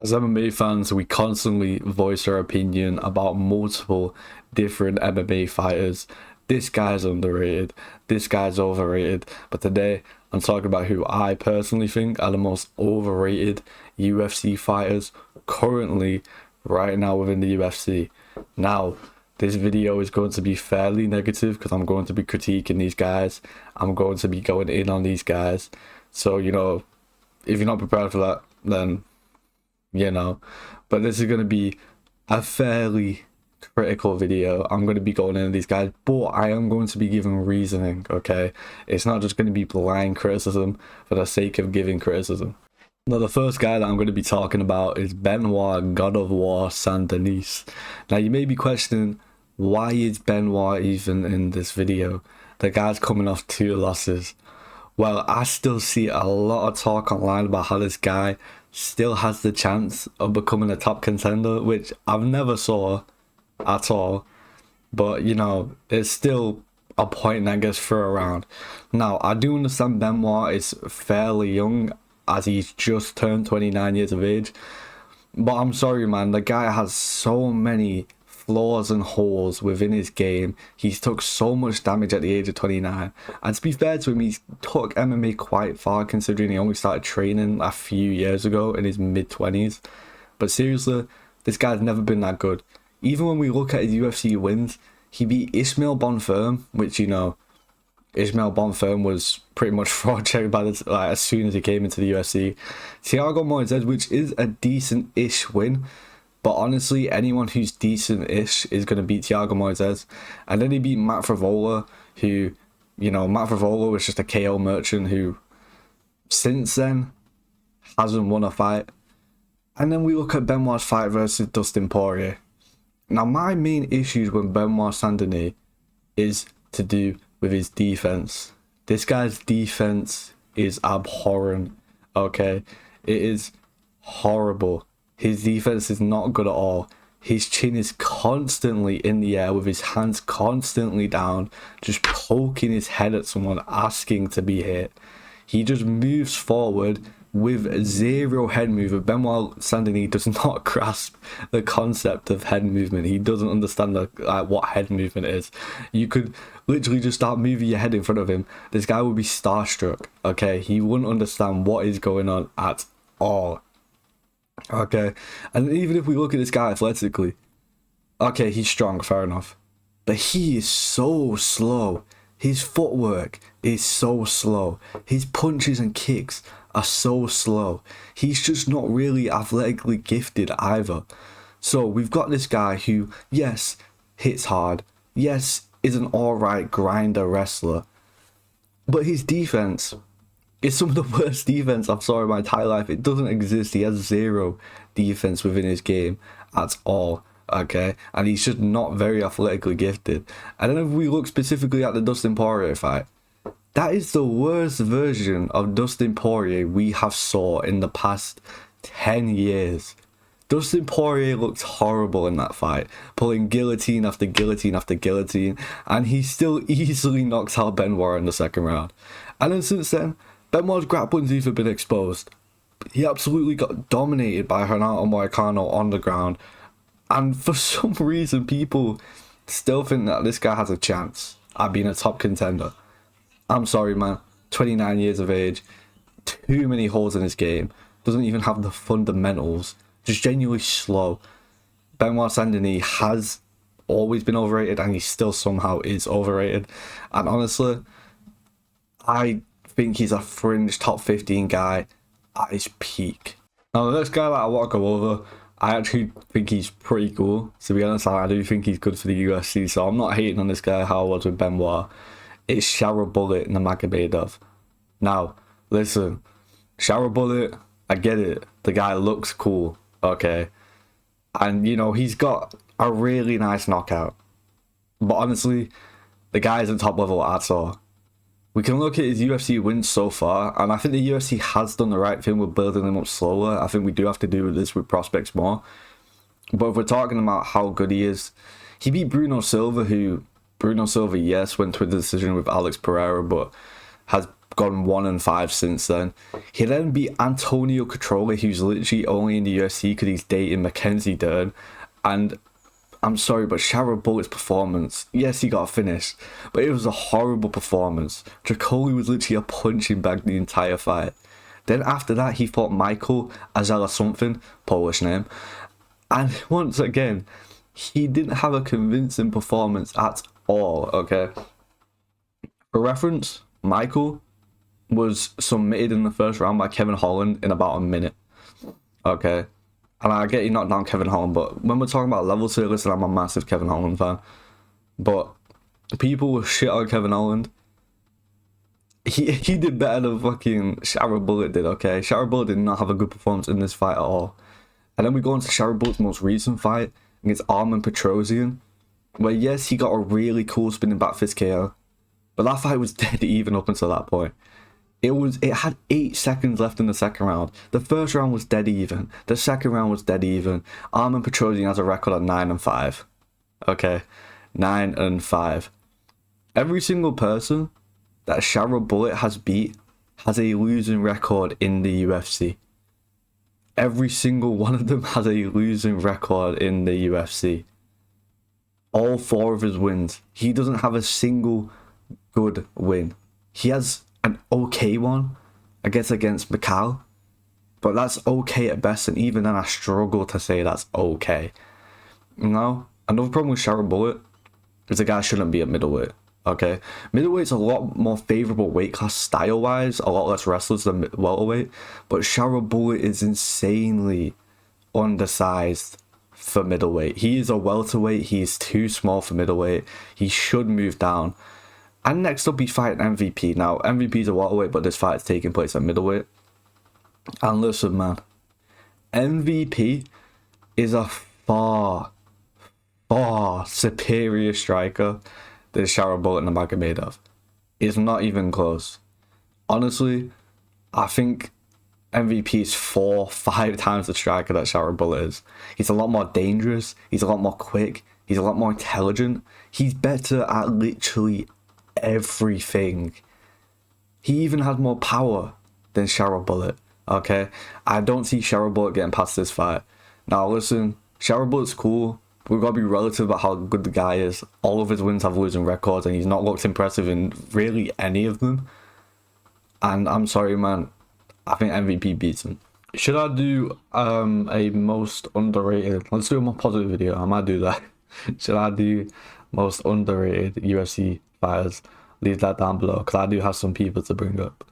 As MMA fans, we constantly voice our opinion about multiple different MMA fighters. This guy's underrated, this guy's overrated, but today I'm talking about who I personally think are the most overrated UFC fighters currently right now within the UFC. Now, this video is going to be fairly negative because I'm going to be critiquing these guys. I'm going to be going in on these guys. So, if you're not prepared for that, then but this is going to be a fairly critical video. I'm going to be going into these guys, but I am going to be giving reasoning. Okay, it's not just going to be blind criticism for the sake of giving criticism. Now, the first guy that I'm going to be talking about is Beneil God of War Saint-Denis. Now, you may be questioning, why is Beneil even in this video? The guy's coming off 2 losses. Well, I still see a lot of talk online about how this guy still has the chance of becoming a top contender, which I've never saw at all. But, it's still a point that gets thrown around. Now, I do understand Beneil is fairly young, as he's just turned 29 years of age. But I'm sorry, man, the guy has so many flaws and holes within his game. He's took so much damage at the age of 29, and to be fair to him, he's took MMA quite far considering he only started training a few years ago in his mid-20s. But seriously, this guy's never been that good. Even when we look at his UFC wins, he beat Ismael Bonfim, which Ismael Bonfim was pretty much fraud checked by this as soon as he came into the UFC. Thiago Moises, which is a decent-ish win. But honestly, anyone who's decent-ish is going to beat Thiago Moises. And then he beat Matt Frevola, who, Matt Frevola was just a KO merchant who, since then, hasn't won a fight. And then we look at Beneil's fight versus Dustin Poirier. Now, my main issues with Beneil Saint-Denis is to do with his defense. This guy's defense is abhorrent, okay? It is horrible. His defense is not good at all. His chin is constantly in the air with his hands constantly down, just poking his head at someone, asking to be hit. He just moves forward with zero head movement. Beneil Saint-Denis does not grasp the concept of head movement. He doesn't understand what head movement is. You could literally just start moving your head in front of him. This guy would be starstruck, okay? He wouldn't understand what is going on at all. Okay, and even if we look at this guy athletically, okay, he's strong, fair enough, but he is so slow. His footwork is so slow. His punches and kicks are so slow. He's just not really athletically gifted either. So we've got this guy who, yes, hits hard, yes, is an alright grinder wrestler, but his defense, it's some of the worst defense I've saw in my entire life. It doesn't exist. He has zero defense within his game at all, okay? And he's just not very athletically gifted. And then if we look specifically at the Dustin Poirier fight, that is the worst version of Dustin Poirier we have saw in the past 10 years. Dustin Poirier looked horrible in that fight, pulling guillotine after guillotine after guillotine, and he still easily knocks out Beneil in the second round. And then since then, Beneil's grappling's even been exposed. He absolutely got dominated by Renato Moicano on the ground. And for some reason, people still think that this guy has a chance at being a top contender. I'm sorry, man. 29 years of age. Too many holes in his game. Doesn't even have the fundamentals. Just genuinely slow. Beneil Saint-Denis has always been overrated, and he still somehow is overrated. And honestly, I think he's a fringe top 15 guy at his peak. Now, the next guy that I want to go over, I actually think he's pretty cool. To be honest, I do think he's good for the UFC, so I'm not hating on this guy how I was with Beneil. It's Sharabullet Nurmagomedov. Now, listen, Sharabullet, I get it. The guy looks cool, okay? And, he's got a really nice knockout. But honestly, the guy isn't top level at all. We can look at his UFC wins so far, and I think the UFC has done the right thing with building him up slower. I think we do have to do this with prospects more. But if we're talking about how good he is, he beat Bruno Silva, yes, went to a decision with Alex Pereira, but has gone 1-5 since then. He then beat Antonio Controller, who's literally only in the UFC because he's dating Mackenzie Dern. And I'm sorry, but Sharon Bullett's performance, yes, he got a finish, but it was a horrible performance. Dracoli was literally a punching bag the entire fight. Then after that, he fought Michael Azela something, Polish name. And once again, he didn't have a convincing performance at all, okay? For reference, Michael was submitted in the first round by Kevin Holland in about a minute, okay? And I get he knocked down Kevin Holland, but when we're talking about levels here, listen, I'm a massive Kevin Holland fan. But people were shit on Kevin Holland. He did better than fucking Sharon Bullet did, okay? Sharon Bullet did not have a good performance in this fight at all. And then we go into Sharon Bullet's most recent fight against Armen Petrosian, where yes, he got a really cool spinning back fist KO, but that fight was dead even up until that point. It had 8 seconds left in the second round. The first round was dead even. The second round was dead even. Armen Petrosian has a record of 9-5. Okay, 9-5. Every single person that Sharon Bullet has beat has a losing record in the UFC. Every single one of them has a losing record in the UFC. All 4 of his wins. He doesn't have a single good win. He has an okay one, I guess, against Mikal, but that's okay at best, and even then I struggle to say that's okay. You know, another problem with Sharon Bullet is the guy shouldn't be at middleweight, okay? Middleweight's a lot more favourable weight class style-wise, a lot less wrestlers than welterweight, but Sharon Bullet is insanely undersized for middleweight. He is a welterweight, he's too small for middleweight, he should move down. And next up, he's fighting MVP. Now, MVP's a welterweight, but this fight is taking place at middleweight. And listen, man, MVP is a far superior striker than Sharon Bullet and Nurmagomedov. It's not even close. Honestly, I think MVP is 4-5 times the striker that Sharon Bullet is. He's a lot more dangerous. He's a lot more quick. He's a lot more intelligent. He's better at literally everything. He even has more power than Sharon Bullet, okay? I don't see Sharon Bullet getting past this fight. Now listen, Sharon Bullet's cool. We've got to be relative about how good the guy is. All of his wins have losing records, and he's not looked impressive in really any of them. And I'm sorry, man, I think MVP beats him. Should I do a most underrated? Let's do a more positive video. I might do that. Should I do most underrated UFC fighters? Leave that down below, because I do have some people to bring up.